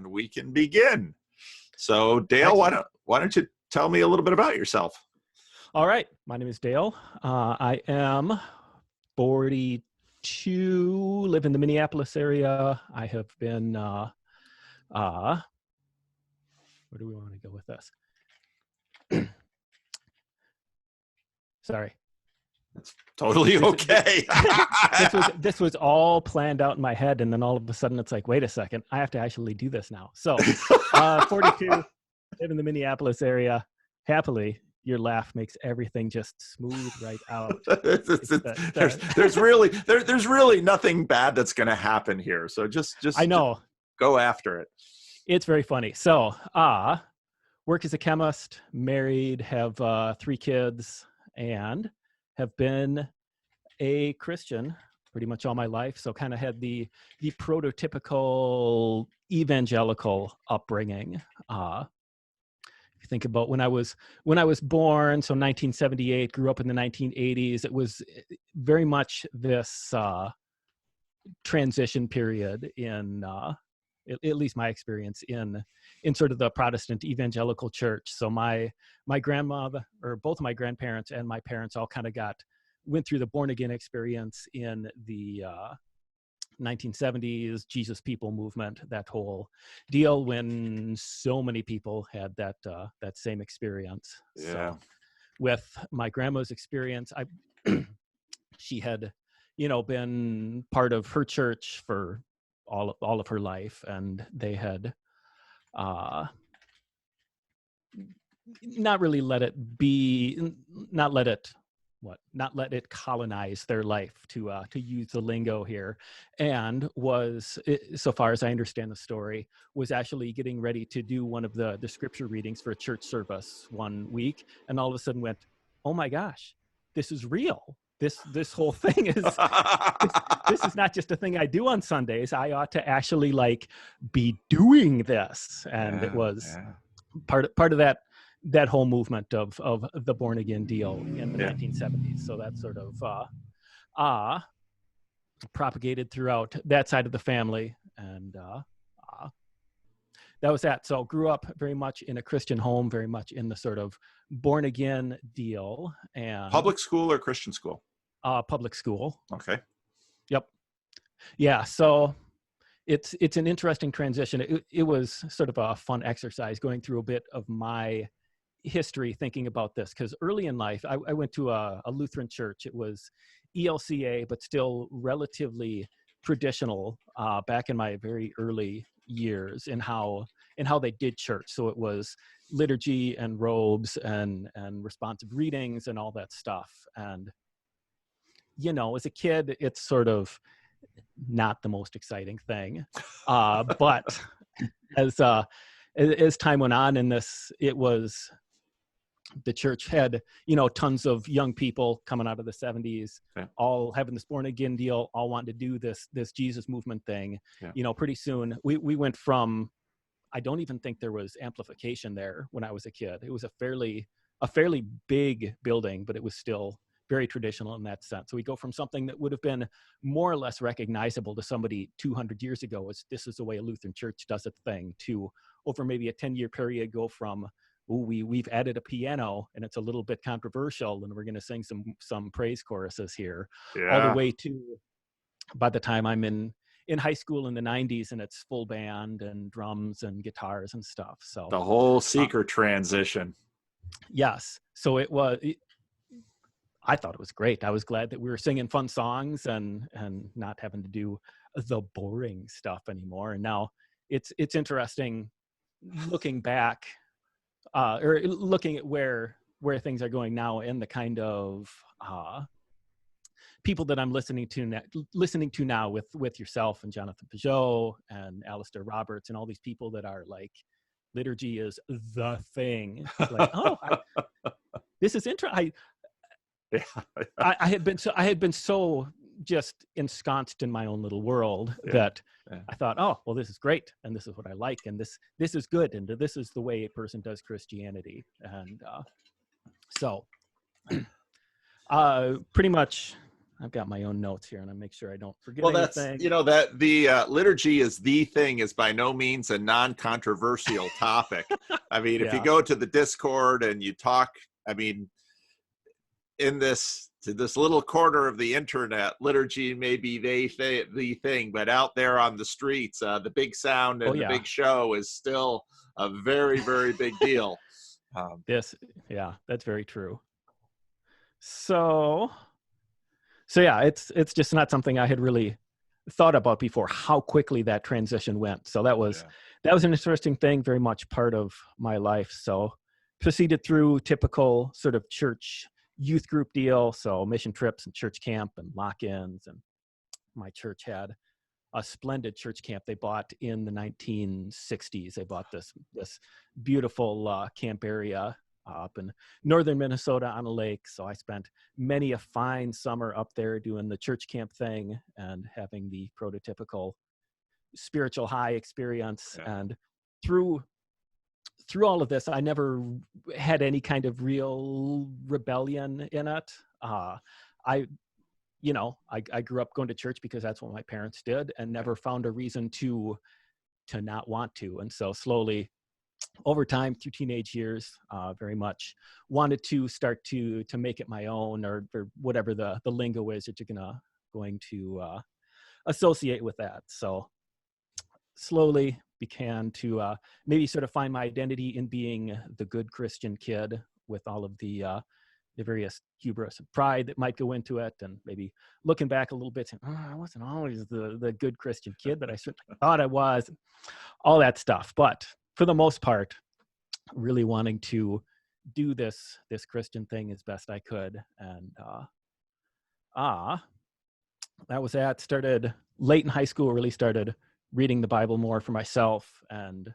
and we can begin. So Dale, why don't you tell me a little bit about yourself? All right. My name is Dale. I am 42, live in the Minneapolis area. I have been, where do we want to go with this? Sorry. That's totally okay. This was all planned out in my head, and then all of a sudden it's like, wait a second, I have to actually do this now. So 42, live in the Minneapolis area. Happily, your laugh makes everything just smooth right out. There's really nothing bad that's going to happen here. So just I know. Just go after it. It's very funny. So, work as a chemist, married, have 3 kids, and have been a Christian pretty much all my life. So kind of had the prototypical evangelical upbringing. If you think about when I was born, so 1978, grew up in the 1980s, it was very much this transition period in at least my experience in sort of the Protestant evangelical church. So my grandmother, or both of my grandparents and my parents all kind of went through the born again experience in the 1970s, Jesus People movement, that whole deal, when so many people had that same experience. Yeah. So with my grandma's experience, she had, been part of her church for all of her life, and they had not let it colonize their life, to use the lingo here, and was, so far as I understand the story, was actually getting ready to do one of the scripture readings for a church service one week, and all of a sudden went, oh my gosh, this is real. This whole thing is this is not just a thing I do on Sundays. I ought to actually be doing this. And it was part of that whole movement of the born again deal in the 1970s. So that sort of propagated throughout that side of the family, and that was that. So grew up very much in a Christian home, very much in the sort of born again deal. And public school or Christian school? Public school. Okay. Yep. Yeah. So it's an interesting transition. It was sort of a fun exercise going through a bit of my history thinking about this, because early in life I went to a Lutheran church. It was ELCA, but still relatively traditional back in my very early years in how they did church. So it was liturgy and robes and responsive readings and all that stuff. And as a kid, it's sort of not the most exciting thing, but as time went on in this, it was, the church had, tons of young people coming out of the 70s, all having this born again deal, all wanting to do this Jesus movement thing. Pretty soon we went from, I don't even think there was amplification there when I was a kid. It was a fairly big building, but it was still very traditional in that sense. So we go from something that would have been more or less recognizable to somebody 200 years ago as this is the way a Lutheran church does its thing, to over maybe a 10-year period go from, we've added a piano and it's a little bit controversial and we're going to sing some praise choruses here, all the way to, by the time I'm in high school in the 90s, and it's full band and drums and guitars and stuff. So the whole seeker transition. Yes. So I thought it was great. I was glad that we were singing fun songs and not having to do the boring stuff anymore. And now it's interesting looking back, or looking at where things are going now, and the kind of people that I'm listening to now with yourself and Jonathan Pageau and Alistair Roberts and all these people that are like, liturgy is the thing. It's like, this is interesting. I had been so just ensconced in my own little world that I thought, oh, well, this is great, and this is what I like, and this is good, and this is the way a person does Christianity. And so pretty much, I've got my own notes here, and I make sure I don't forget Well, that's, anything. that the liturgy is the thing is by no means a non-controversial topic. I mean, if you Yeah. go to the Discord and you talk, I mean, in this little corner of the internet, liturgy may be the thing, but out there on the streets, the big sound Oh and the yeah. big show is still a very, very big deal. Yeah, that's very true. So yeah, it's just not something I had really thought about before, how quickly that transition went. So that was an interesting thing, very much part of my life. So proceeded through typical sort of church youth group deal. So mission trips and church camp and lock-ins. And my church had a splendid church camp they bought in the 1960s. They bought this beautiful camp area up in northern Minnesota on a lake. So I spent many a fine summer up there doing the church camp thing and having the prototypical spiritual high experience. Yeah. And through all of this, I never had any kind of real rebellion in it. I grew up going to church because that's what my parents did, and never found a reason to not want to. And so slowly over time through teenage years, very much wanted to start to make it my own, or whatever the lingo is that you're going to associate with that. So slowly began to maybe sort of find my identity in being the good Christian kid, with all of the various hubris and pride that might go into it, and maybe looking back a little bit saying, I wasn't always the good Christian kid, but I certainly thought I was, all that stuff. But for the most part, really wanting to do this Christian thing as best I could. And that was that. Started late in high school, really started reading the Bible more for myself, and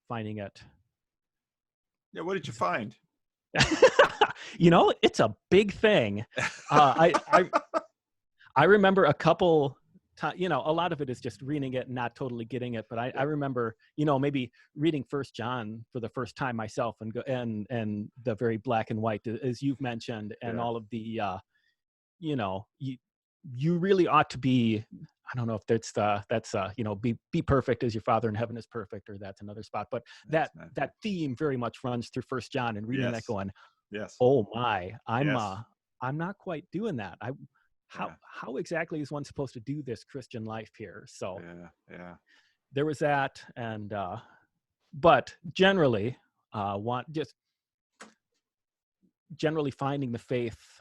finding it. Yeah, what did you find? It's a big thing. I remember a couple times, a lot of it is just reading it and not totally getting it. But I remember, maybe reading First John for the first time myself, and the very black and white, as you've mentioned, and all of the, you really ought to be. I don't know if that's be perfect as your Father in heaven is perfect, or that's another spot. But that theme very much runs through First John, and reading that going, oh my, I'm not quite doing that. How exactly is one supposed to do this Christian life here? So there was that, and but generally generally finding the faith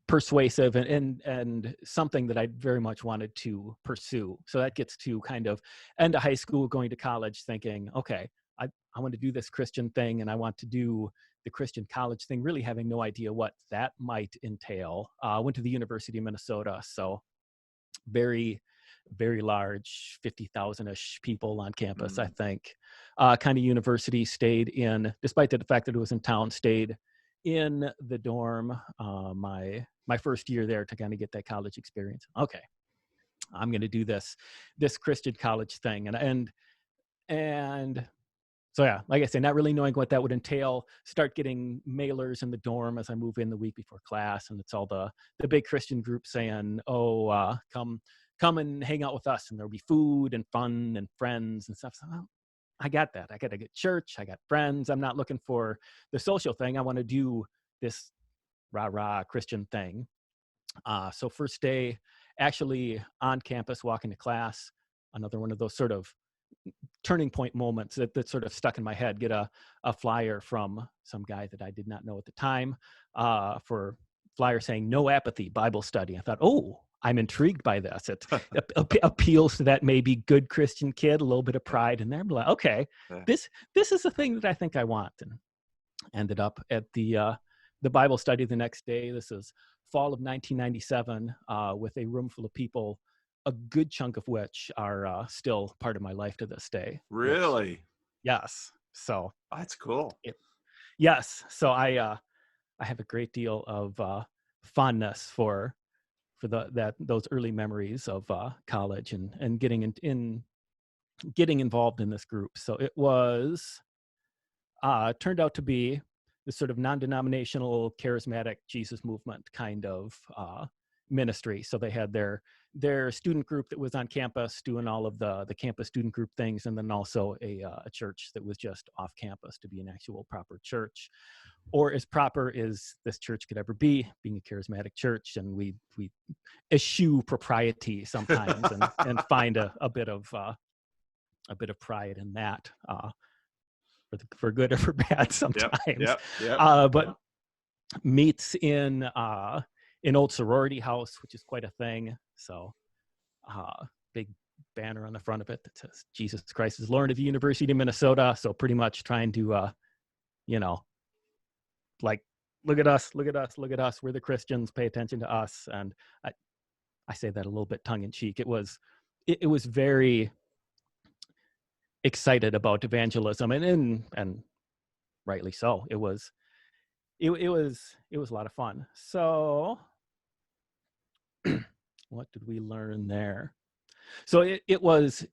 persuasive and something that I very much wanted to pursue. So that gets to kind of end of high school, going to college, thinking, okay, I want to do this Christian thing, and I want to do the Christian college thing, really having no idea what that might entail. Went to the University of Minnesota, so very, very large, 50,000-ish people on campus, I think. Kind of university, stayed in, despite the fact that it was in town, stayed in the dorm my first year there to kind of get that college experience. Okay, I'm going to do this Christian college thing, and so yeah, like I said, not really knowing what that would entail. Start getting mailers in the dorm as I move in the week before class, and it's all the big Christian group saying, "Oh, come and hang out with us, and there'll be food and fun and friends and stuff." So, well, I got that. I got a good church. I got friends. I'm not looking for the social thing. I want to do this rah-rah Christian thing. So first day, actually on campus, walking to class, another one of those sort of turning point moments that sort of stuck in my head. Get a flyer from some guy that I did not know at the time, for flyer saying "No Apathy Bible Study." I thought, oh, I'm intrigued by this. It appeals to that maybe good Christian kid, a little bit of pride in there. I'm like, okay, this is the thing that I think I want. And ended up at the Bible study the next day. This is fall of 1997, with a room full of people, a good chunk of which are still part of my life to this day. Really? Yes. So that's cool. Yes. So I have a great deal of fondness for those early memories of college and getting involved in this group. So it was turned out to be this sort of non-denominational, charismatic Jesus movement kind of ministry. So they had their student group that was on campus doing all of the campus student group things, and then also a church that was just off campus to be an actual proper church, or as proper as this church could ever be, being a charismatic church. And we eschew propriety sometimes and find a bit of pride in that, for good or for bad sometimes. Yep. But meets in an old sorority house, which is quite a thing. So big banner on the front of it that says Jesus Christ is Lord of the University of Minnesota. So pretty much trying to like, look at us, we're the Christians, pay attention to us. And I say that a little bit tongue in cheek. It was very excited about evangelism, and rightly so. It was a lot of fun. So what did we learn there? So it was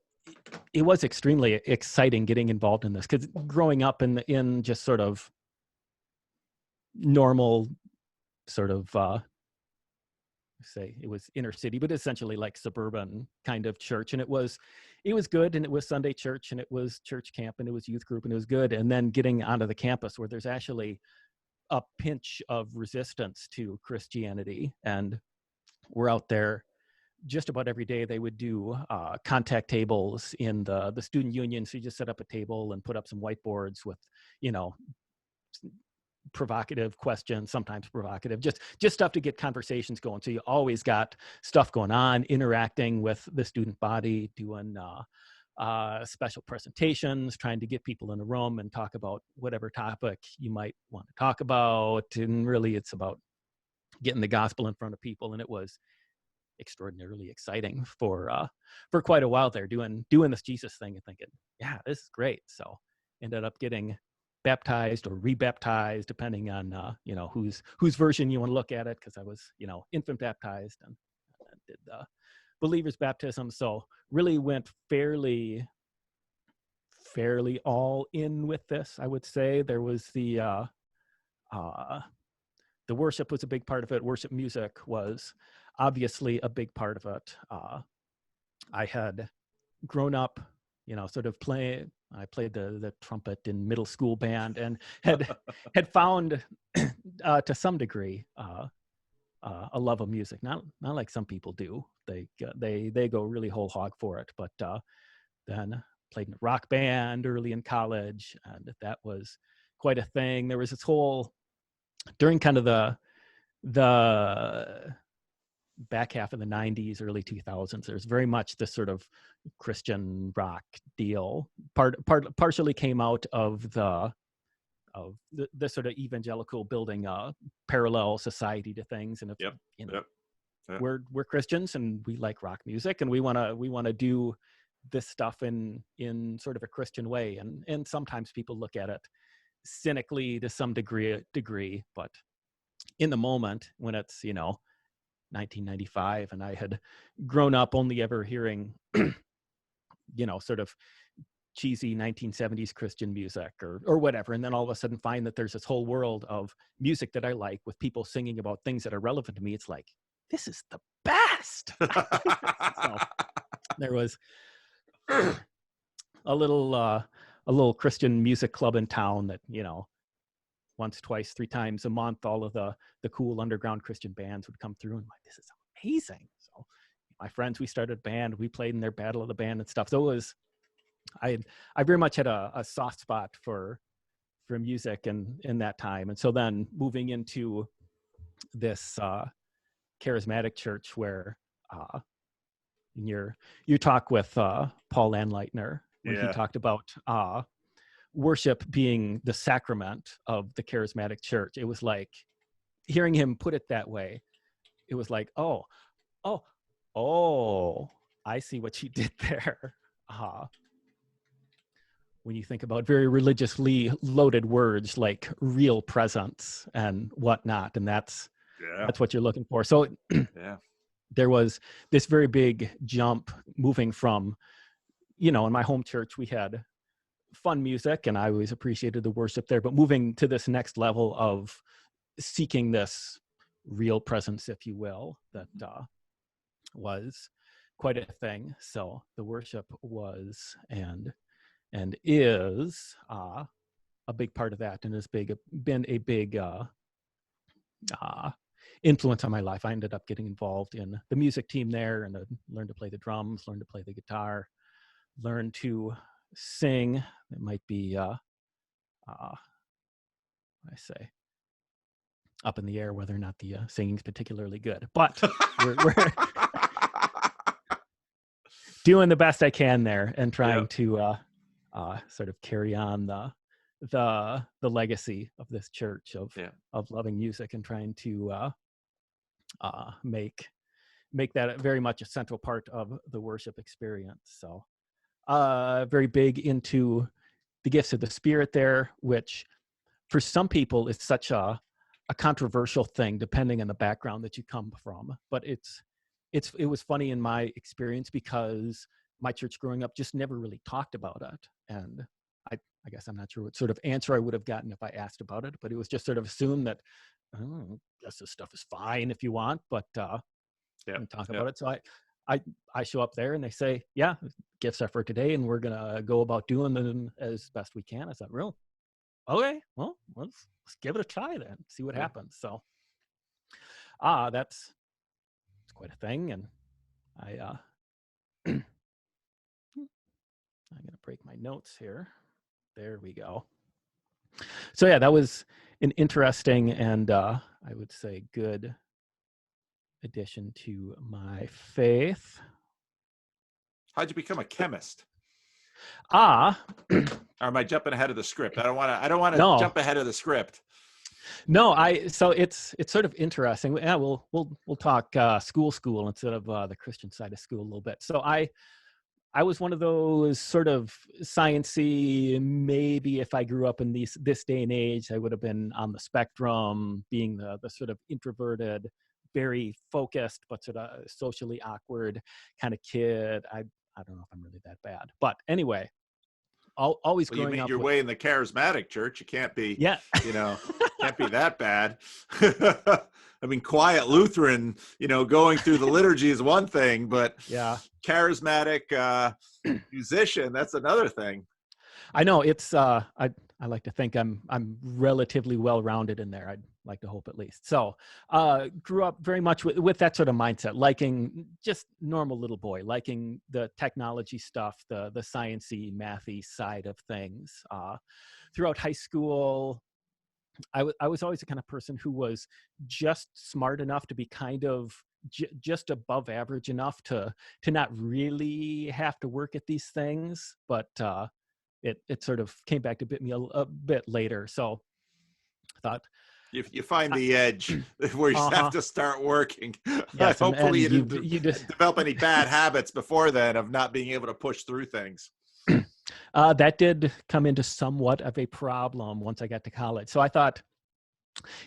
extremely exciting getting involved in this, because growing up in just sort of normal sort of say it was inner city, but essentially like suburban kind of church. And it was good, and it was Sunday church, and it was church camp, and it was youth group, and it was good. And then getting onto the campus where there's actually a pinch of resistance to Christianity, and we're out there just about every day. They would do contact tables in the student union. So you just set up a table and put up some whiteboards with, provocative questions, sometimes provocative, just stuff to get conversations going. So you always got stuff going on, interacting with the student body, doing special presentations, trying to get people in a room and talk about whatever topic you might want to talk about. And really it's about getting the gospel in front of people. And it was extraordinarily exciting for quite a while there, doing this Jesus thing and thinking, yeah, this is great. So ended up getting baptized or rebaptized, depending on whose version you want to look at it, because I was infant baptized and did the believer's baptism. So really went fairly all in with this, I would say. There was the worship was a big part of it. Worship music was obviously a big part of it. I had grown up, sort of I played the trumpet in middle school band, and had found to some degree a love of music. Not like some people do. They go really whole hog for it. But then played in a rock band early in college, and that was quite a thing. There was this whole, during kind of the back half of the 90s, early 2000s, there's very much this sort of Christian rock deal. Partially came out of the sort of evangelical building a parallel society to things. And if we're Christians and we like rock music, and we want to do this stuff in sort of a Christian way. And sometimes people look at it cynically to some degree, but in the moment when it's 1995, and I had grown up only ever hearing sort of cheesy 1970s Christian music or whatever, and then all of a sudden find that there's this whole world of music that I like, with people singing about things that are relevant to me. It's like, this is the best. So there was a little Christian music club in town that once, twice, 3 times a month, all of the cool underground Christian bands would come through, and I'm like, this is amazing. So my friends, we started a band, we played in their battle of the band and stuff. So it was, I very much had a soft spot for music in that time. And so then moving into this charismatic church where you talk with Paul Anleitner, when he talked about worship being the sacrament of the charismatic church. It was like, hearing him put it that way, it was like, oh, I see what you did there. When you think about very religiously loaded words like real presence and whatnot, and that's what you're looking for. So there was this very big jump moving from, in my home church, we had fun music, and I always appreciated the worship there, but moving to this next level of seeking this real presence, if you will, that was quite a thing. So the worship was and is a big part of that, and has been a big influence on my life. I ended up getting involved in the music team there, and learned to play the drums, learned to play the guitar, learned to sing. It might be I say up in the air whether or not the singing's particularly good, but we're doing the best I can there, and trying to sort of carry on the legacy of this church of loving music, and trying to make that very much a central part of the worship experience. So very big into the gifts of the Spirit there, which for some people is such a controversial thing depending on the background that you come from. But it was funny in my experience, because my church growing up just never really talked about it. And I guess I'm not sure what sort of answer I would have gotten if I asked about it, but it was just sort of assumed that, I guess this stuff is fine if you want, but talk about it. So I show up there and they say, yeah, gifts are for today, and we're gonna go about doing them as best we can. I thought, real okay, well, let's give it a try then, see what happens. So it's quite a thing. And I'm gonna break my notes here. There we go. So yeah, that was an interesting and I would say good addition to my faith. How'd you become a chemist? Or am I jumping ahead of the script? I don't want to jump ahead of the script. No, so it's sort of interesting. Yeah, we'll talk school instead of the Christian side of school a little bit. So I was one of those sort of sciencey, maybe if I grew up in this day and age, I would have been on the spectrum, being the sort of introverted, very focused, but sort of socially awkward kind of kid. I don't know if I'm really that bad, but anyway, always growing up. You made your way in the charismatic church. You can't be, can't be that bad. I mean, quiet Lutheran, going through the liturgy is one thing, but charismatic musician, that's another thing. I know it's, I like to think I'm relatively well-rounded in there. I'd like to hope, at least. So grew up very much with that sort of mindset, liking just normal little boy, liking the technology stuff, the sciencey, mathy side of things. Throughout high school, I was always the kind of person who was just smart enough to be kind of just above average enough to not really have to work at these things, but it sort of came back to bit me a bit later. So I thought, you find the edge where you have to start working. Yes, hopefully you didn't develop any bad habits before then of not being able to push through things. That did come into somewhat of a problem once I got to college. So I thought,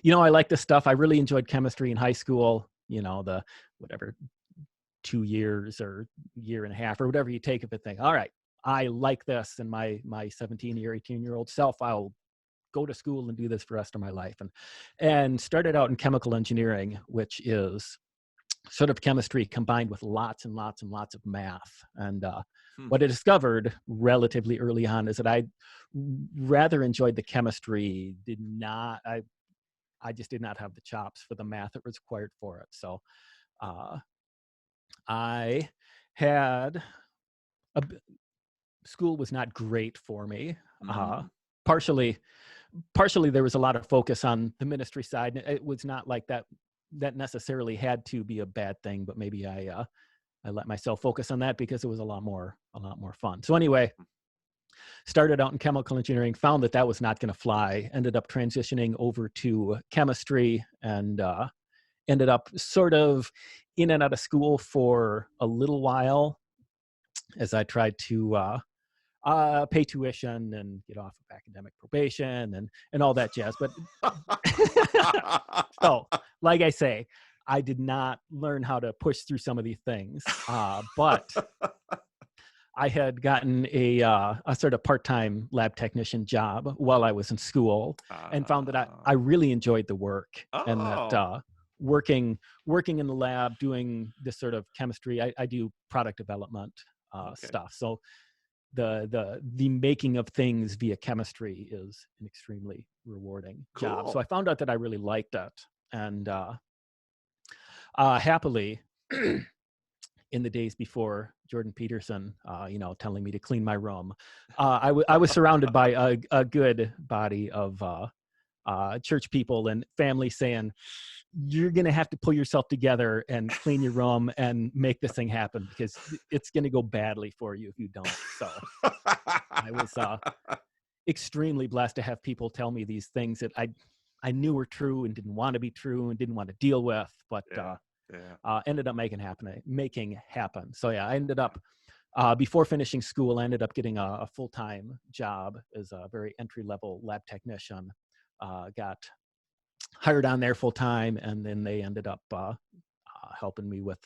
I like this stuff. I really enjoyed chemistry in high school, the whatever 2 years or year and a half or whatever you take of it, think, all right, I like this, and my 17-year, 18-year-old self, I'll go to school and do this for the rest of my life. And started out in chemical engineering, which is sort of chemistry combined with lots and lots and lots of math. And what I discovered relatively early on is that I rather enjoyed the chemistry, I just did not have the chops for the math that was required for it. So I had school was not great for me. Partially there was a lot of focus on the ministry side. It was not like that necessarily had to be a bad thing, but maybe I let myself focus on that because it was a lot more fun. So anyway, started out in chemical engineering, found that was not going to fly, ended up transitioning over to chemistry, and ended up sort of in and out of school for a little while as I tried to pay tuition and get off of academic probation and all that jazz. But so, like I say, I did not learn how to push through some of these things, but I had gotten a sort of part-time lab technician job while I was in school, and found that I really enjoyed the work, and that working in the lab doing this sort of chemistry, I do product development stuff. So the making of things via chemistry is an extremely rewarding job. So I found out that I really liked it, and happily. In the days before Jordan Peterson, telling me to clean my room, I was surrounded by a good body of church people and family saying, "You're going to have to pull yourself together and clean your room and make this thing happen, because it's going to go badly for you if you don't." So I was extremely blessed to have people tell me these things that I knew were true and didn't want to be true and didn't want to deal with, but ended up making happen. So I ended up, before finishing school, I ended up getting a full-time job as a very entry-level lab technician. Got hired on there full-time, and then they ended up helping me with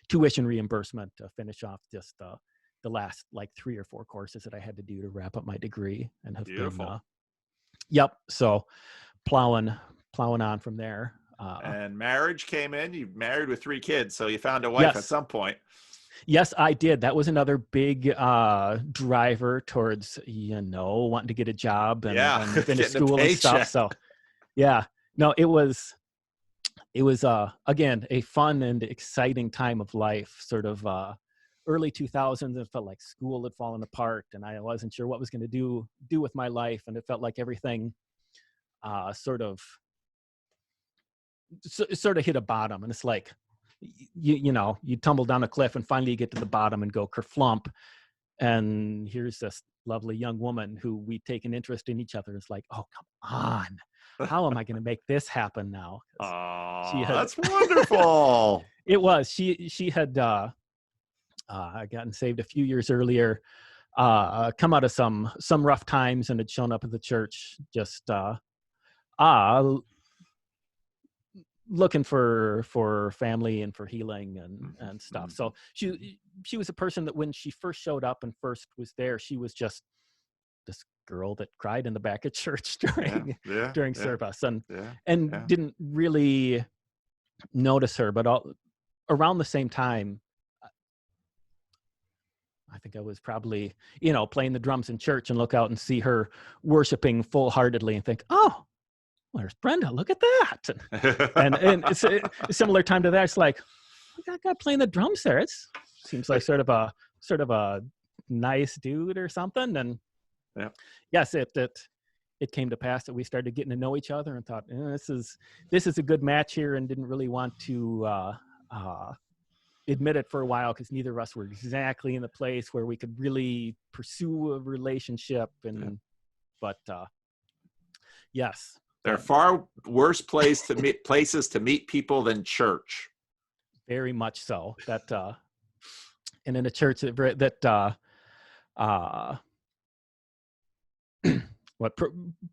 tuition reimbursement to finish off just the last like 3 or 4 courses that I had to do to wrap up my degree, and have been so plowing on from there. And marriage came in. You married with 3 kids, so you found a wife at some point. Yes, I did. That was another big driver towards, wanting to get a job and finish school and stuff. So, no, it was again a fun and exciting time of life. Sort of early 2000s. It felt like school had fallen apart, and I wasn't sure what was going to do with my life, and it felt like everything sort of hit a bottom, and it's like you tumble down a cliff and finally you get to the bottom and go kerflump, and here's this lovely young woman who we take an interest in each other. It's like, oh, come on, how am I going to make this happen now? That's wonderful. It was. She had gotten saved a few years earlier, come out of some rough times, and had shown up at the church just looking for family and for healing and stuff. So she was a person that when she first showed up and first was there, she was just this girl that cried in the back of church during service, and didn't really notice her. But around the same time, I think I was probably playing the drums in church and look out and see her worshiping full-heartedly and think, oh, where's Brenda? Look at that. And it's a similar time to that. It's like, that guy playing the drums there. It seems like sort of a nice dude or something. And yes, it came to pass that we started getting to know each other and thought, this is a good match here, and didn't really want to admit it for a while, because neither of us were exactly in the place where we could really pursue a relationship. But yes. There are far worse places to meet people than church. Very much so. That and in a church that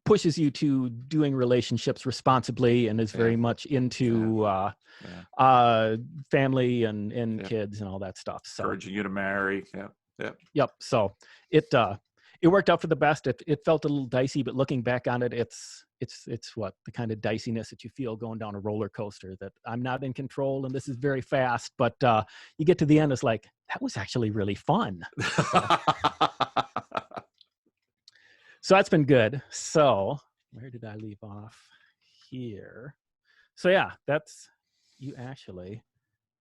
pushes you to doing relationships responsibly, and is very much into family and kids and all that stuff. So encouraging you to marry. Yep. So it worked out for the best. It felt a little dicey, but looking back on it, it's what the kind of diciness that you feel going down a roller coaster, that I'm not in control and this is very fast, but you get to the end, it's like, that was actually really fun. So that's been good. So where did I leave off here? So you actually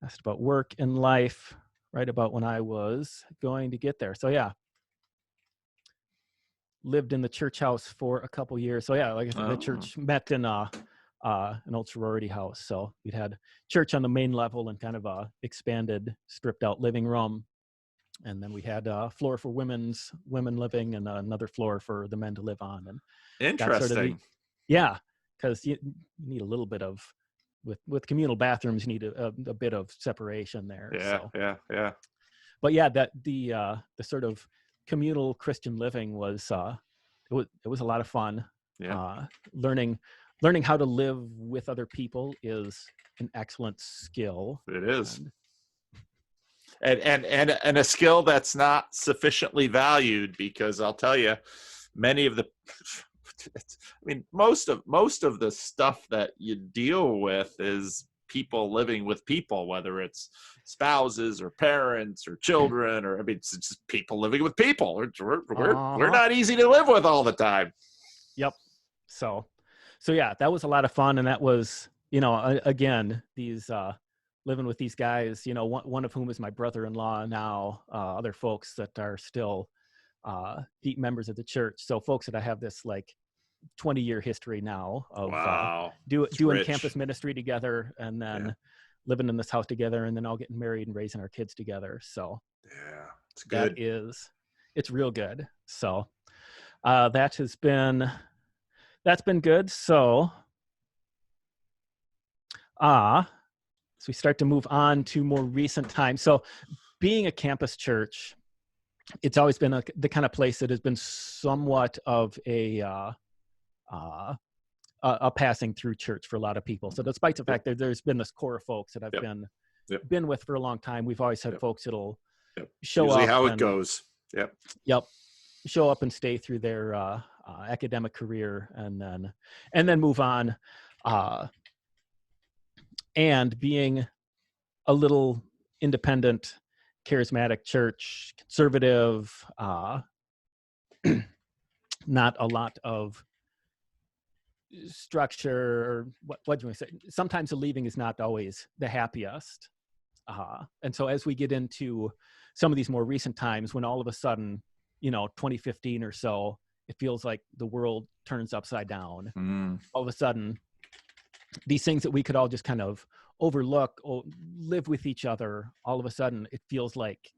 asked about work and life right about when I was going to get there. So lived in the church house for a couple years. So like I said, the church met in an old sorority house. So we'd had church on the main level and kind of a expanded, stripped out living room. And then we had a floor for women living, and another floor for the men to live on. And interesting. Because you need a little bit of, with communal bathrooms, you need a bit of separation there. But that the sort of communal Christian living was it was a lot of fun. Learning how to live with other people is an excellent skill. It is. and a skill that's not sufficiently valued, because I'll tell you, many of the, most of the stuff that you deal with is people living with people, whether it's spouses or parents or children, or it's just people living with people. We're not easy to live with all the time. Yep. So yeah, that was a lot of fun, and that was, again, these living with these guys, one of whom is my brother-in-law now, other folks that are still deep members of the church. So folks that I have this like 20-year history now of doing rich. campus ministry together, and then living in this house together, and then all getting married and raising our kids together. So yeah, it's good. It's real good. So that's been good. So so we start to move on to more recent times. So being a campus church, it's always been the kind of place that has been somewhat of a passing through church for a lot of people. So despite the fact that there's been this core of folks that I've been with for a long time, we've always had folks that'll show Usually up. How it goes. Show up and stay through their academic career, and then move on. And being a little independent, charismatic church, conservative, not a lot of structure, or what do you want to say? Sometimes the leaving is not always the happiest. And so as we get into some of these more recent times, when all of a sudden, 2015 or so, it feels like the world turns upside down. All of a sudden, these things that we could all just kind of overlook or live with each other, all of a sudden it feels like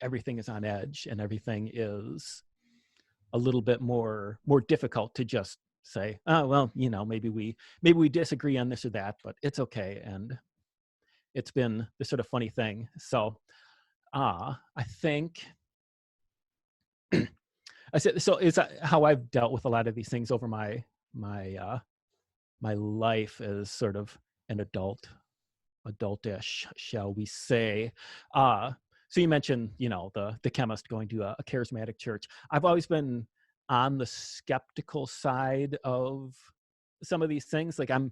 everything is on edge, and everything is a little bit more difficult to just say, oh, well, maybe we disagree on this or that, but it's okay. And it's been this sort of funny thing. So I think I said, so is that how I've dealt with a lot of these things over my life as sort of an adultish, shall we say. So you mentioned, the chemist going to a charismatic church. I've always been on the skeptical side of some of these things. Like I'm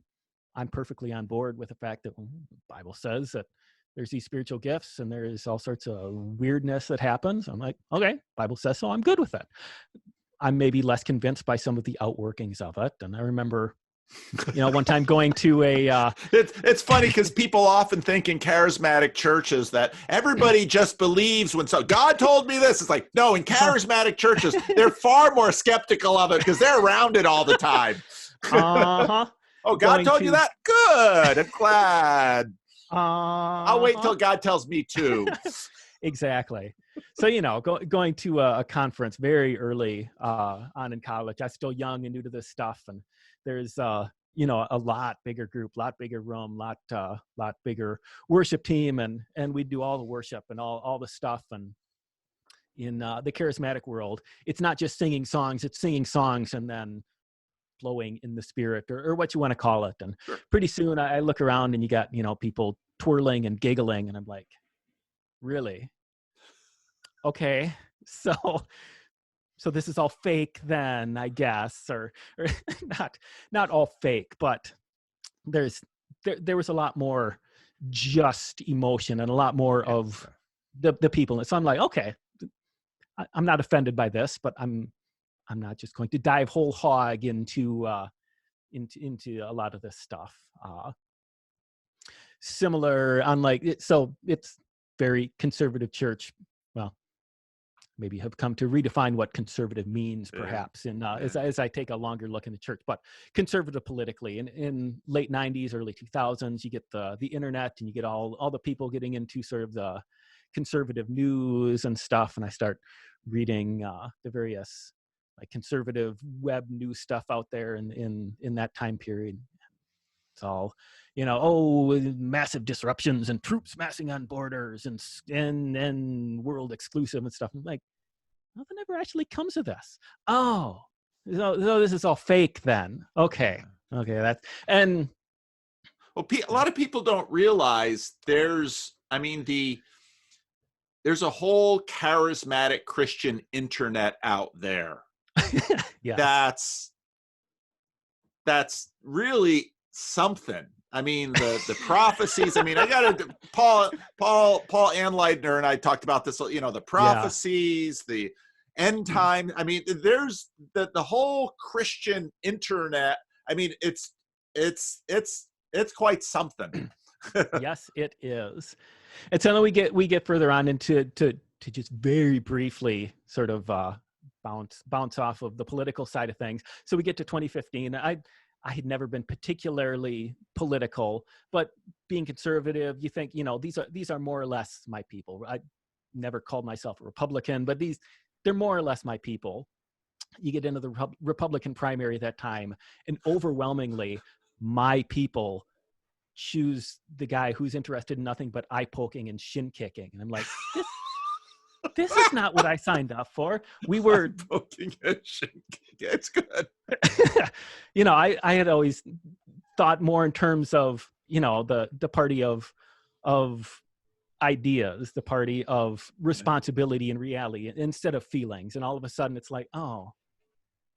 perfectly on board with the fact that the Bible says that there's these spiritual gifts and there's all sorts of weirdness that happens. I'm like, okay, Bible says so, I'm good with it. I'm maybe less convinced by some of the outworkings of it. And I remember, one time going to a... It's funny because people often think in charismatic churches that everybody just believes when God told me this. It's like, no, in charismatic churches, they're far more skeptical of it because they're around it all the time. Oh, God told you that? Good. I'm glad. I'll wait till God tells me too. Exactly. So, going to a conference very early on in college, I was still young and new to this stuff. And there's, a lot bigger group, lot bigger room, lot bigger worship team. And we do all the worship and all the stuff. And in the charismatic world, it's not just singing songs, it's singing songs and then flowing in the spirit, or what you want to call it. And pretty soon I look around and you got, people twirling and giggling, and I'm like, really? Okay. So this is all fake then, I guess, or not all fake, but there was a lot more just emotion and a lot more of the people. So I'm like, okay, I'm not offended by this, but I'm not just going to dive whole hog into a lot of this stuff. Similar, unlike, so it's very conservative church. Well, maybe have come to redefine what conservative means, perhaps, as I take a longer look in the church. But conservative politically, in late 90s, early 2000s, you get the internet, and you get all the people getting into sort of the conservative news and stuff. And I start reading the various like conservative web news stuff out there in that time period. It's all, massive disruptions and troops massing on borders and world exclusive and stuff. I'm like, nothing ever actually comes of this. Oh, so this is all fake then. Okay, that's, and well, a lot of people don't realize there's, there's a whole charismatic Christian internet out there. Yes. That's really something. I mean, the prophecies. I mean, I got to Paul Anleitner and I talked about this. You know, the prophecies, the end time. I mean, there's the whole Christian internet. I mean, it's quite something. Yes, it is. And so then we get further on into to just very briefly sort of bounce off of the political side of things. So we get to 2015. I had never been particularly political, but being conservative, you think, you know, these are more or less my people. I never called myself a Republican, but they're more or less my people. You get into the Republican primary that time, and overwhelmingly, my people choose the guy who's interested in nothing but eye poking and shin kicking. And I'm like, this is not what I signed up for. We were poking and shin kicking. It's good. You know, I had always thought more in terms of, you know, the party of ideas, the party of responsibility and reality instead of feelings. And all of a sudden it's like, oh,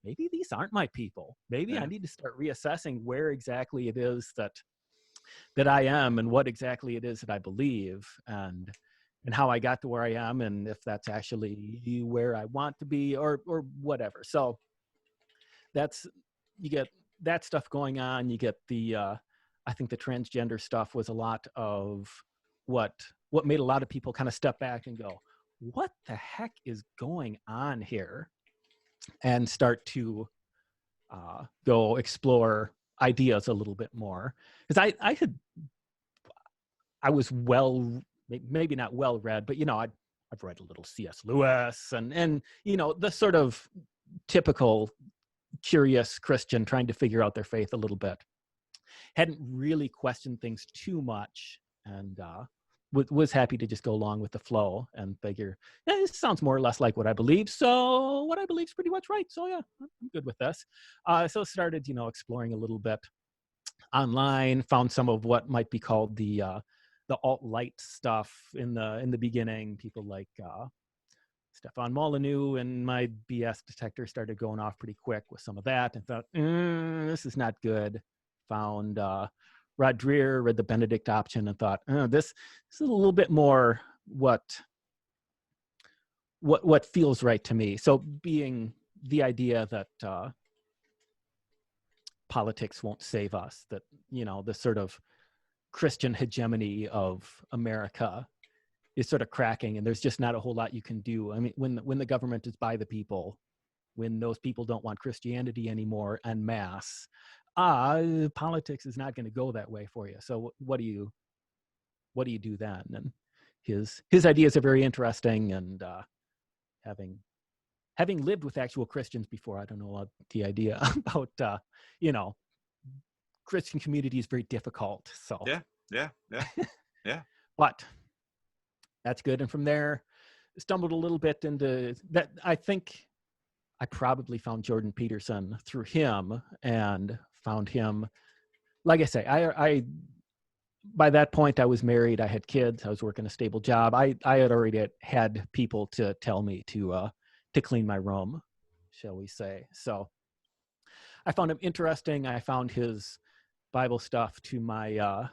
maybe these aren't my people. Maybe I need to start reassessing where exactly it is that I am and what exactly it is that I believe and how I got to where I am and if that's actually where I want to be or whatever. So you get that stuff going on. You get I think the transgender stuff was a lot of what made a lot of people kind of step back and go, what the heck is going on here? And start to go explore ideas a little bit more. Because I was maybe not well read, but, you know, I've read a little C.S. Lewis and, you know, the sort of typical curious Christian trying to figure out their faith a little bit. Hadn't really questioned things too much and was happy to just go along with the flow and figure, this sounds more or less like what I believe. So what I believe is pretty much right. So yeah, I'm good with this. So started, you know, exploring a little bit online, found some of what might be called the alt-light stuff in the beginning. People like Stefan Molyneux, and my BS detector started going off pretty quick with some of that and thought, this is not good. Found Rod Dreher, read the Benedict option and thought, this is a little bit more what feels right to me. So being the idea that politics won't save us, that, you know, the sort of Christian hegemony of America is sort of cracking and there's just not a whole lot you can do. I mean, when the government is by the people, when those people don't want Christianity anymore en masse, politics is not going to go that way for you. So what do you do then? And his ideas are very interesting. And having lived with actual Christians before, I don't know the idea about you know, Christian community is very difficult. So yeah. But that's good. And from there, stumbled a little bit into that. I think I probably found Jordan Peterson through him and found him. Like I say, I by that point I was married. I had kids. I was working a stable job. I had already had people to tell me to clean my room, shall we say. So I found him interesting. I found his Bible stuff to my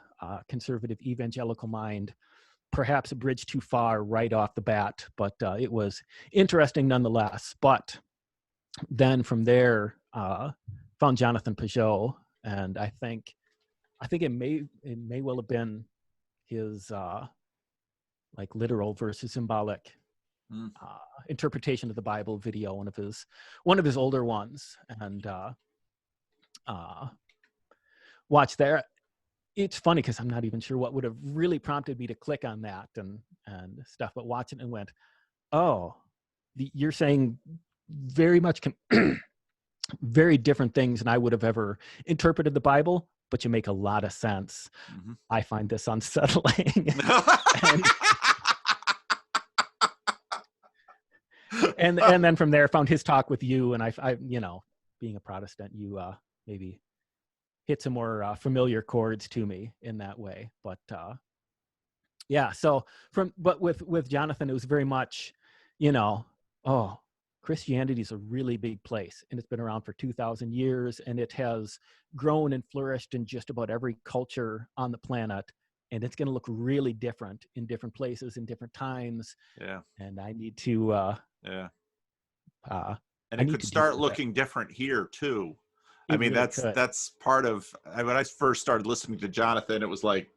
conservative evangelical mind perhaps a bridge too far right off the bat, but it was interesting nonetheless. But then from there, found Jonathan Pageau, and I think it may well have been his like literal versus symbolic interpretation of the Bible video, one of his older ones, and watch there. It's funny because I'm not even sure what would have really prompted me to click on that and stuff, but watching it and went, oh, you're saying very much very different things than I would have ever interpreted the Bible, but you make a lot of sense. Mm-hmm. I find this unsettling. and then from there, found his talk with you, and I you know, being a Protestant, you maybe hit some more familiar chords to me in that way. But Yeah. So but with Jonathan, it was very much, you know, oh, Christianity is a really big place, and it's been around for 2,000 years, and it has grown and flourished in just about every culture on the planet. And it's going to look really different in different places in different times. Yeah. And I need to, Yeah. uh, And I it need could to deal start with it. looking different here too. I It mean, really could. that's part of, when I first started listening to Jonathan, it was like,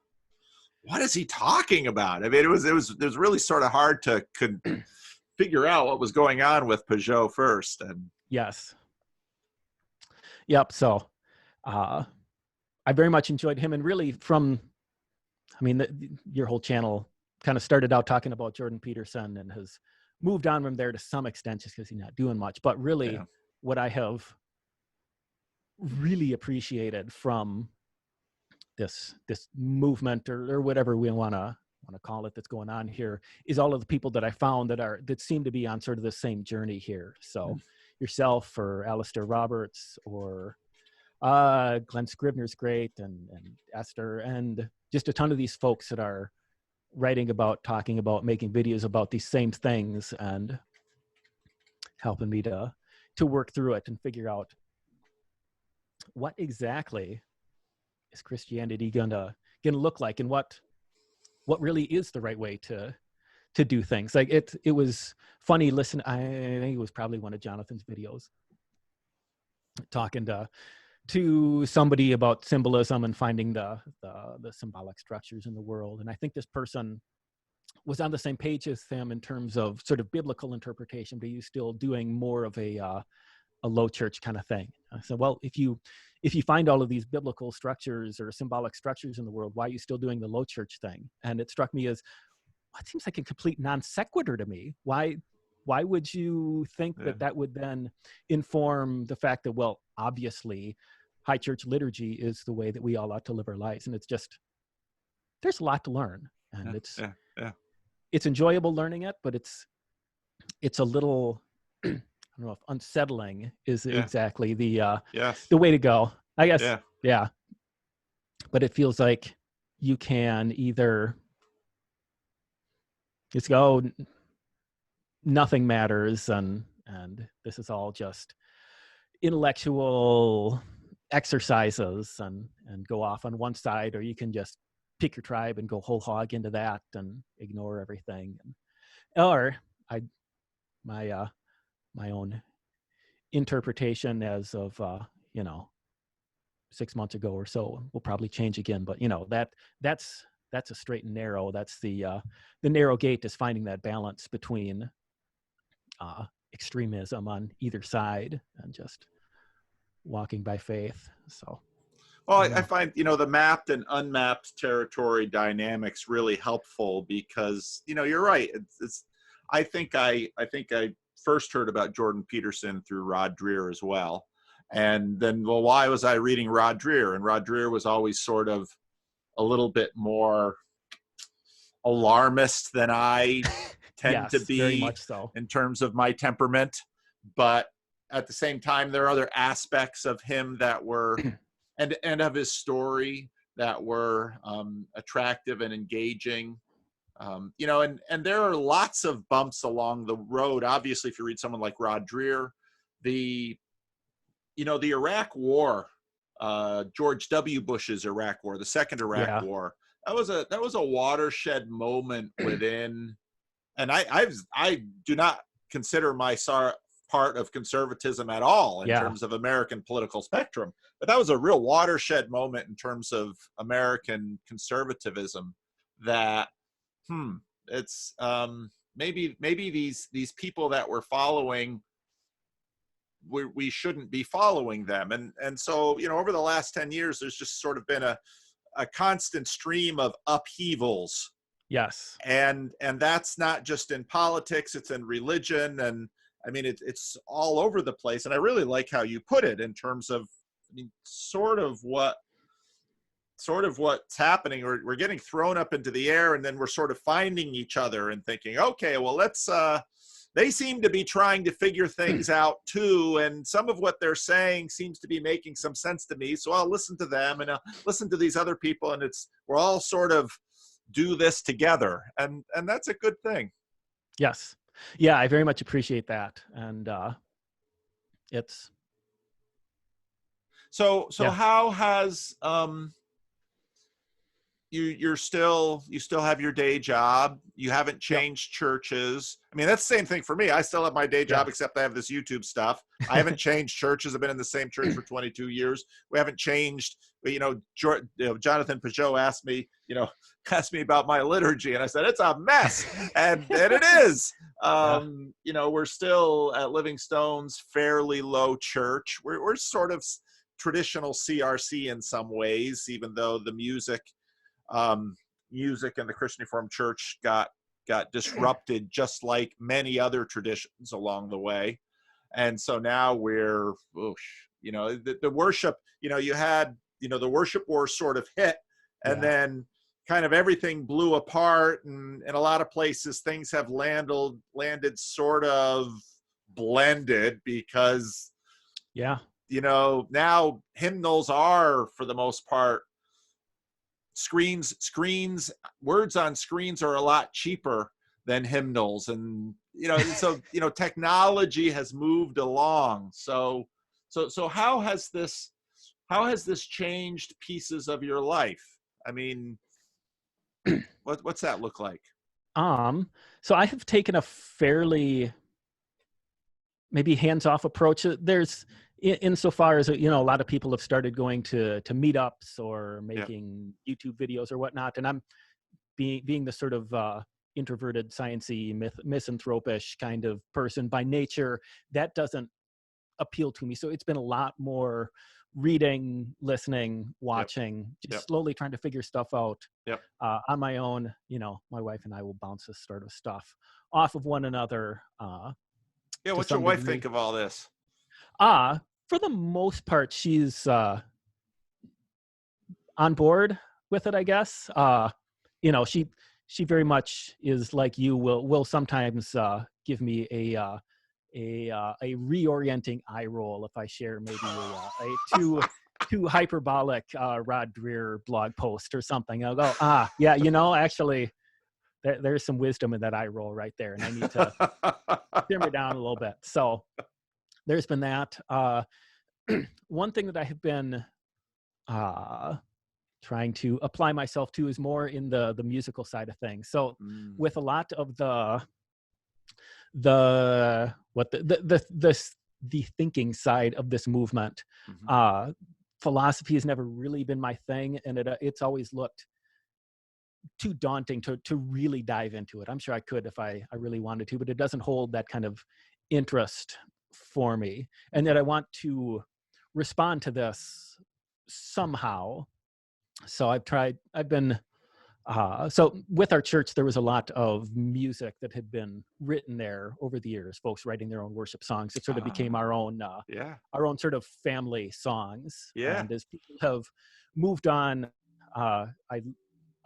what is he talking about? I mean, it was really sort of hard to figure out what was going on with Pageau first. And Yes. Yep. So, uh, I very much enjoyed him, and really I mean, your whole channel kind of started out talking about Jordan Peterson and has moved on from there to some extent just because he's not doing much. But really, yeah, what I have really appreciated from this movement, or whatever we want to call it, that's going on here, is all of the people that I found that seem to be on sort of the same journey here. So yourself, or Alistair Roberts, or Glenn Scribner's great, and Esther, and just a ton of these folks that are writing about, talking about, making videos about these same things, and helping me to work through it and figure out what exactly is Christianity gonna look like, and what really is the right way to do things. Like it was funny. Listen, I think it was probably one of Jonathan's videos, talking to somebody about symbolism and finding the symbolic structures in the world. And I think this person was on the same page as them in terms of sort of biblical interpretation, but he's still doing more of a low church kind of thing. I said, well, if you find all of these biblical structures or symbolic structures in the world, why are you still doing the low church thing? And it struck me as, well, it seems like a complete non sequitur to me. Why would you think yeah, that would then inform the fact that, well, obviously high church liturgy is the way that we all ought to live our lives? And it's just, there's a lot to learn, and yeah, yeah. it's enjoyable learning it, but it's a little, I don't know if unsettling is Yeah. exactly Yes. the way to go, I guess. Yeah. Yeah. But it feels like you can either just go, nothing matters, and this is all just intellectual exercises, and go off on one side, or you can just pick your tribe and go whole hog into that and ignore everything. Or my own interpretation as of 6 months ago or so will probably change again, but that's a straight and narrow. That's the narrow gate, is finding that balance between extremism on either side and just walking by faith. So Well, I I know. find, the mapped and unmapped territory dynamics really helpful because, you're right. I think I first heard about Jordan Peterson through Rod Dreher as well. And then, well, why was I reading Rod Dreher? And Rod Dreher was always sort of a little bit more alarmist than I tend to Yes, very be much so. in terms of my temperament. But at the same time, there are other aspects of him that were, and of his story, that were attractive and engaging. And there are lots of bumps along the road. Obviously, if you read someone like Rod Dreher, the Iraq War, George W. Bush's Iraq War, the second Iraq Yeah. War, that was a watershed moment within. And I do not consider myself part of conservatism at all in Yeah. terms of American political spectrum, but that was a real watershed moment in terms of American conservatism. That it's maybe these people that we're following, we shouldn't be following them. And so, over the last 10 years, there's just sort of been a constant stream of upheavals. Yes. And that's not just in politics, it's in religion. And I mean, it's all over the place. And I really like how you put it in terms of, sort of what's happening. We're getting thrown up into the air, and then we're sort of finding each other and thinking, okay, well, let's, they seem to be trying to figure things out too. And some of what they're saying seems to be making some sense to me. So I'll listen to them, and I'll listen to these other people. And we're all sort of do this together, and that's a good thing. Yes. Yeah, I very much appreciate that. And it's So yeah. how has you still have your day job, you haven't Yep. changed churches? I mean, that's the same thing for me. I still have my day job, Yeah. except I have this YouTube stuff. I haven't changed churches. I've been in the same church for 22 years. We haven't changed. Jonathan Pageau asked me about my liturgy, and I said it's a mess, and it is. Yeah. We're still at Livingstone's fairly low church. We're sort of traditional CRC in some ways, even though the music in the Christian Reformed Church got disrupted, just like many other traditions along the way. And so now we're, the worship, you had, the worship war sort of hit, and Yeah. then kind of everything blew apart. And in a lot of places, things have landed sort of blended, because, Yeah. now hymnals are, for the most part, screens, words on screens are a lot cheaper than hymnals. And, so, technology has moved along. So how has this changed pieces of your life? I mean, what's that look like? So I have taken a fairly maybe hands-off approach. There's insofar as, a lot of people have started going to meetups or making YouTube videos or whatnot. And I'm being the sort of introverted, sciencey, misanthropish kind of person by nature. That doesn't appeal to me. So it's been a lot more reading, listening, watching, just slowly trying to figure stuff out on my own. My wife and I will bounce this sort of stuff off of one another. What's your wife think of all this? For the most part, she's on board with it, I guess. She very much is like you. Will sometimes give me a reorienting eye roll if I share maybe a too hyperbolic Rod Dreher blog post or something. I'll go, actually, there's some wisdom in that eye roll right there, and I need to simmer down a little bit. So there's been that. One thing that I have been trying to apply myself to is more in the musical side of things. So with a lot of the thinking side of this movement, philosophy has never really been my thing, and it's always looked too daunting to really dive into it. I'm sure I could if I really wanted to, but it doesn't hold that kind of interest for me. And that I want to respond to this somehow. So so with our church, there was a lot of music that had been written there over the years, folks writing their own worship songs. It sort of became our own sort of family songs. Yeah. And as people have moved on,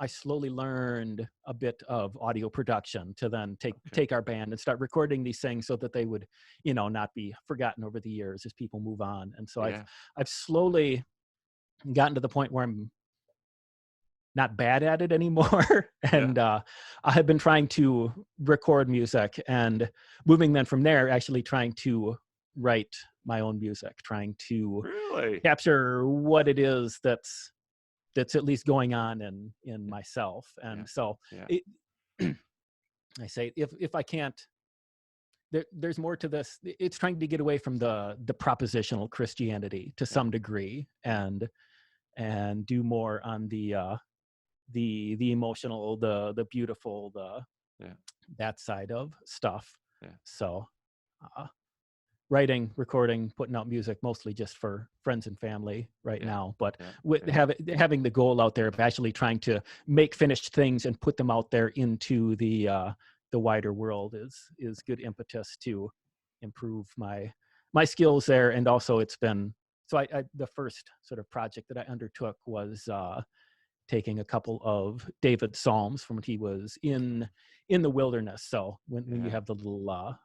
I slowly learned a bit of audio production to then take our band and start recording these things so that they would, not be forgotten over the years as people move on. And so I've slowly gotten to the point where I'm not bad at it anymore. And I have been trying to record music and moving then from there, actually trying to write my own music, trying to capture what it is that's at least going on in myself. And so I say, if I can't, there's more to this. It's trying to get away from the propositional Christianity to some degree and do more on the emotional, the beautiful, that side of stuff. So writing, recording, putting out music, mostly just for friends and family right now. But with having the goal out there of actually trying to make finished things and put them out there into the wider world is good impetus to improve my skills there. And also it's been, so I the first sort of project that I undertook was taking a couple of David's Psalms from when he was in the wilderness. So when you have the little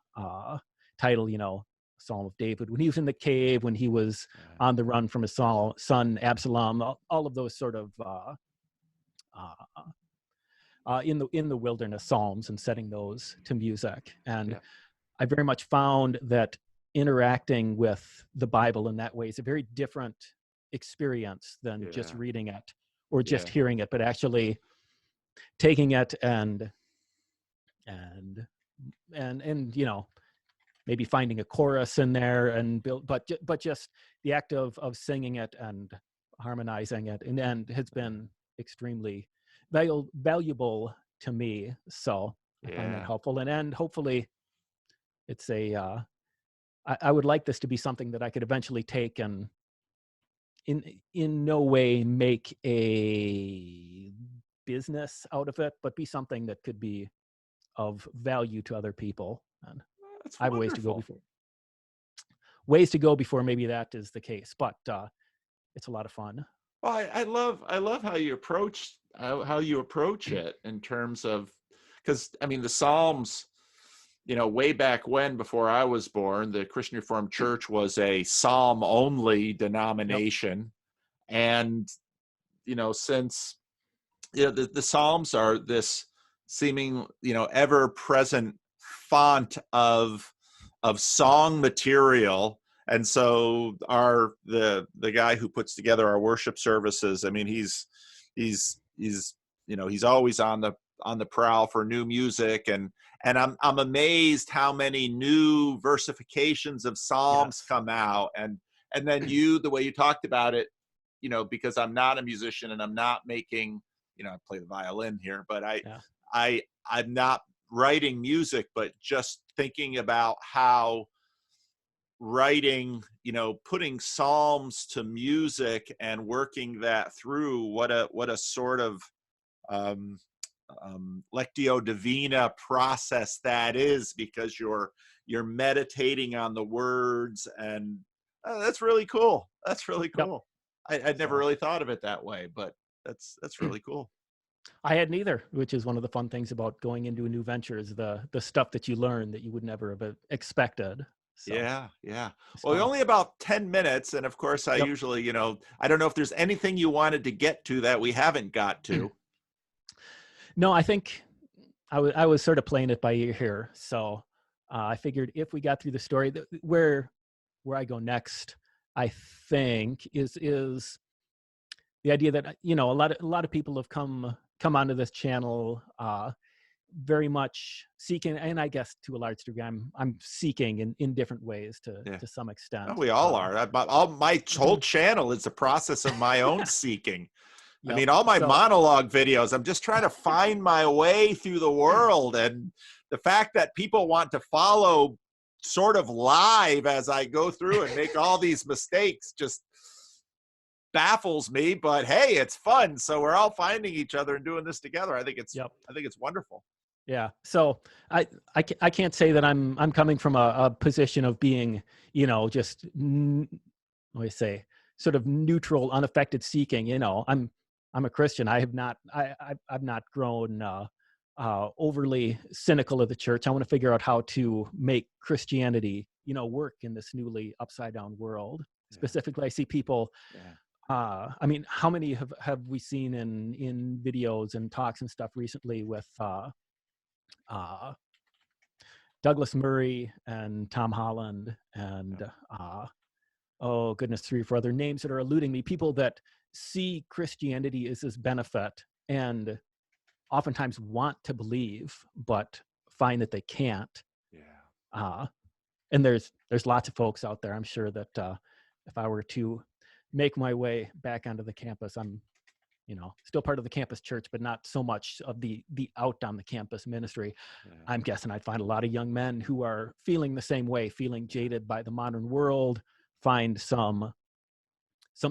title, Psalm of David, when he was in the cave, when he was on the run from his son Absalom, all of those sort of in the wilderness psalms and setting those to music. And Yeah. I very much found that interacting with the Bible in that way is a very different experience than just Yeah. reading it or just Yeah. hearing it, but actually taking it and you know, maybe finding a chorus in there and build, but just the act of singing it and harmonizing it, and has been extremely valuable to me. So I find that Yeah. helpful, and hopefully it's I would like this to be something that I could eventually take and in no way make a business out of it, but be something that could be of value to other people. And That's I have ways to go wonderful. before. Ways to go before maybe that is the case, but it's a lot of fun. Well, I love how you approach how you approach it in terms of, because I mean the Psalms, you know, way back when, before I was born, the Christian Reformed Church was a psalm only Yep. denomination. And, you know, since, you know, the Psalms are this seeming, you know, ever present font of song material. And so the guy who puts together our worship services, I mean, he's you know, he's always on the prowl for new music. And I'm amazed how many new versifications of psalms Yes. come out. And then you, the way you talked about it, you know, because I'm not a musician and I'm not making, you know, I play the violin here, but Yeah. I'm not writing music, but just thinking about how writing, you know, putting psalms to music and working that through, what a sort of um, lectio divina process that is, because you're meditating on the words. And that's really cool. That's really Yep. cool. I'd never So really thought of it that way, but that's really cool. I had neither, which is one of the fun things about going into a new venture, is the stuff that you learn that you would never have expected. So Yeah, yeah. it's Well, fun. only about 10 minutes. And of course, I Yep. usually, you know, I don't know if there's anything you wanted to get to that we haven't got to. No, I think I was sort of playing it by ear here. So I figured if we got through the story, where I go next, I think is the idea that, you know, a lot of people have come onto this channel very much seeking, and I guess to a large degree I'm seeking in different ways Yeah. to some Oh, extent. we all are. My whole Mhm. channel is a process of my own seeking. I Yep. mean, all my So monologue videos, I'm just trying to find my way through the world. And the fact that people want to follow sort of live as I go through and make all these mistakes just baffles me. But hey, it's fun. So we're all finding each other and doing this together. yep. I think it's wonderful. Yeah. So I can't say that I'm coming from a position of being, you know, just what do I say, sort of neutral, unaffected seeking. You know, I'm a Christian. I have not I've not grown overly cynical of the church. I want to figure out how to make Christianity, you know, work in this newly upside down world. Yeah. Specifically, I see people. Yeah. I mean, how many have we seen in videos and talks and stuff recently with uh, Douglas Murray and Tom Holland and oh goodness, 3 or 4 other names that are eluding me. People that see Christianity as this benefit and oftentimes want to believe, but find that they can't. Yeah. And there's lots of folks out there. I'm sure that if I were to make my way back onto the campus, I'm, you know, still part of the campus church, but not so much of the out on the campus ministry. Yeah. I'm guessing I'd find a lot of young men who are feeling the same way, feeling jaded by the modern world, find some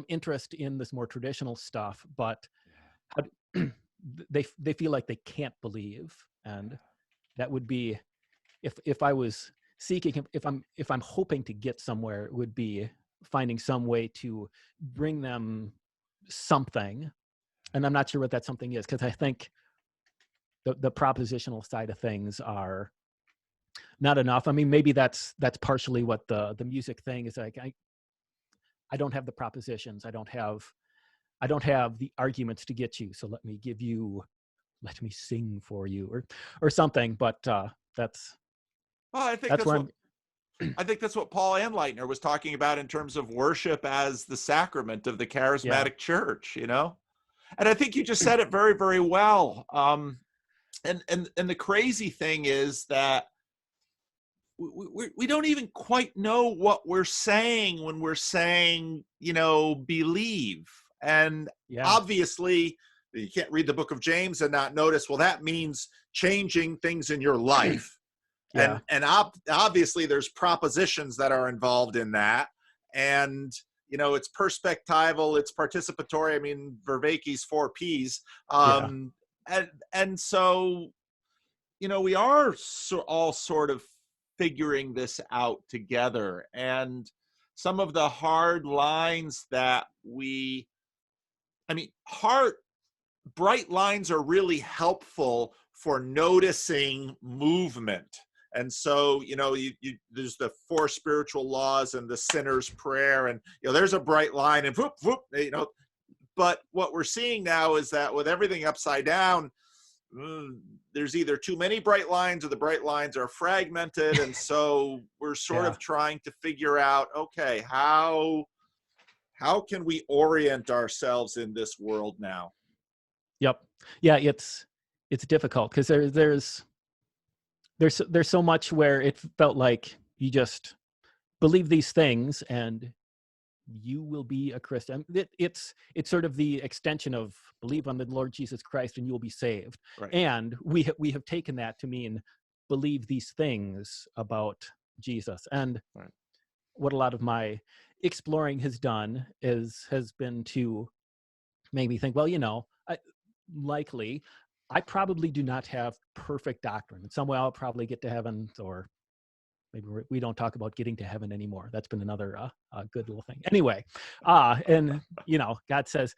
interest in this more traditional stuff, but how they feel like they can't believe. And that would be, if I was seeking, if I'm hoping to get somewhere, it would be finding some way to bring them something. And I'm not sure what that something is, because I think the propositional side of things are not enough. I mean, maybe that's partially what the music thing is like. I don't have the propositions. I don't have the arguments to get you. So let me give you let me sing for you, or something. But that's Well, I think that's that's where what I think that's what Paul Anleitner was talking about in terms of worship as the sacrament of the yeah, charismatic church, you know? And I think you just said it very, very well. And the crazy thing is that we don't even quite know what we're saying when we're saying, believe. And yeah, obviously, you can't read the book of James and not notice, well, that means changing things in your life. yeah, And obviously there's propositions that are involved in that, and it's perspectival, it's participatory. I mean, Vervaeke's 4 Ps. yeah, And so we are all sort of figuring this out together, and some of the hard lines that hard bright lines are really helpful for noticing movement. And so, there's the 4 spiritual laws and the sinner's prayer, and there's a bright line, and whoop, whoop, but what we're seeing now is that with everything upside down, there's either too many bright lines or the bright lines are fragmented. And so we're sort yeah. of trying to figure out, okay, how can we orient ourselves in this world now? Yep. Yeah, it's difficult because there's so much where it felt like you just believe these things and you will be a Christian. It's sort of the extension of believe on the Lord Jesus Christ and you will be saved. Right. And we have taken that to mean believe these things about Jesus. And Right. what a lot of my exploring has done has been to make me think, well, likely I probably do not have perfect doctrine. In some way I'll probably get to heaven, or maybe we don't talk about getting to heaven anymore. That's been another good little thing. Anyway, and God says,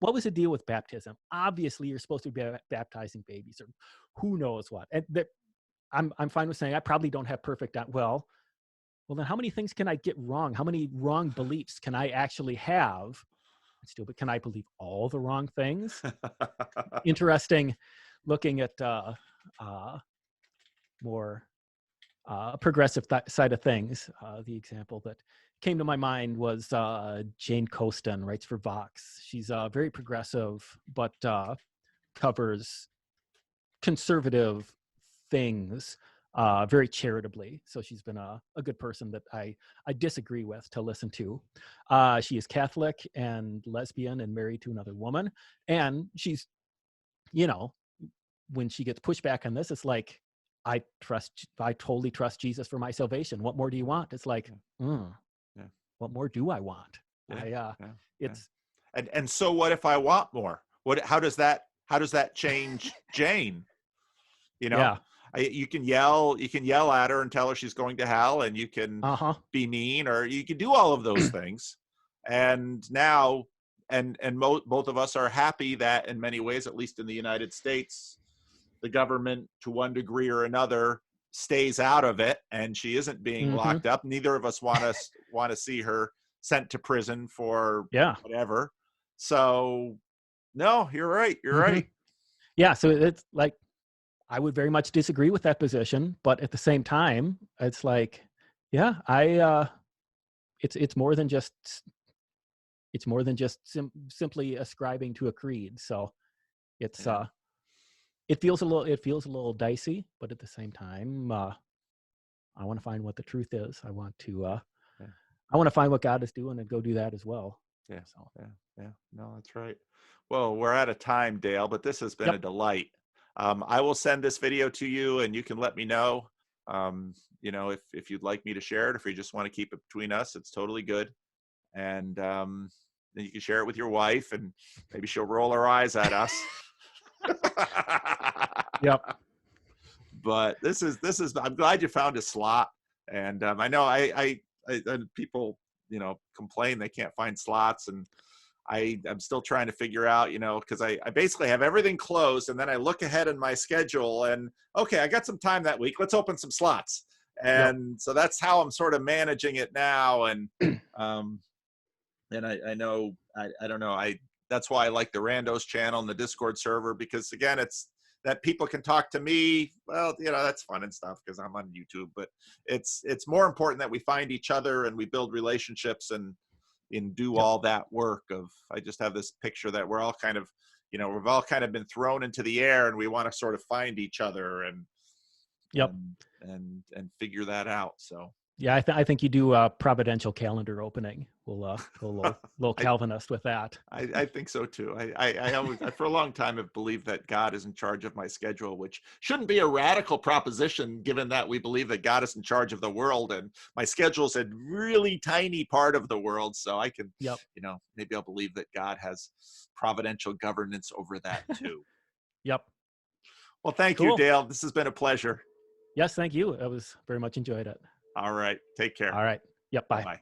what was the deal with baptism? Obviously, you're supposed to be baptizing babies, or who knows what. And I'm fine with saying I probably don't have perfect. Well, then how many things can I get wrong? How many wrong beliefs can I actually have? Still, but can I believe all the wrong things? Interesting, looking at more progressive side of things. The example that came to my mind was Jane Coaston, writes for Vox. She's very progressive, but covers conservative things very charitably. So she's been a good person that I disagree with to listen to. She is Catholic and lesbian and married to another woman. And she's, when she gets pushed back on this, it's like, I totally trust Jesus for my salvation. What more do you want? It's like, Yeah. What more do I want? It's and so what if I want more? How does that change Jane? Yeah. You can yell at her and tell her she's going to hell, and you can be mean, or you can do all of those things. And now, both of us are happy that in many ways, at least in the United States, the government, to one degree or another, stays out of it, and she isn't being locked up. Neither of us want to see her sent to prison for whatever. So, no, you're right. You're right. Yeah. So it's like, I would very much disagree with that position, but at the same time, it's like, it's more than just simply ascribing to a creed. So it's it feels a little dicey, but at the same time, I want to find what the truth is. I want to find what God is doing and go do that as well. Yeah. So. Yeah. No, that's right. Well, we're out of time, Dale, but this has been a delight. I will send this video to you, and you can let me know, if you'd like me to share it, or if you just want to keep it between us, it's totally good. And then you can share it with your wife, and maybe she'll roll her eyes at us. Yep. But this is, I'm glad you found a slot. And I know I people, complain they can't find slots, and I'm still trying to figure out, because I basically have everything closed, and then I look ahead in my schedule and, okay, I got some time that week. Let's open some slots. And so that's how I'm sort of managing it now. And, and I know, I don't know. that's why I like the Randos channel and the Discord server, because again, it's that people can talk to me. Well, that's fun and stuff because I'm on YouTube, but it's more important that we find each other and we build relationships and do Yep. all that work of, I just have this picture that we're all kind of, we've all kind of been thrown into the air and we want to sort of find each other and, Yep. and figure that out. So yeah, I think you do a providential calendar opening. We'll go a little Calvinist with that. I think so too. I always, for a long time have believed that God is in charge of my schedule, which shouldn't be a radical proposition given that we believe that God is in charge of the world, and my schedule is a really tiny part of the world. So I can, maybe I'll believe that God has providential governance over that too. Yep. Well, thank you, Dale. This has been a pleasure. Yes, thank you. I was very much enjoyed it. All right. Take care. All right. Yep. Bye. Bye.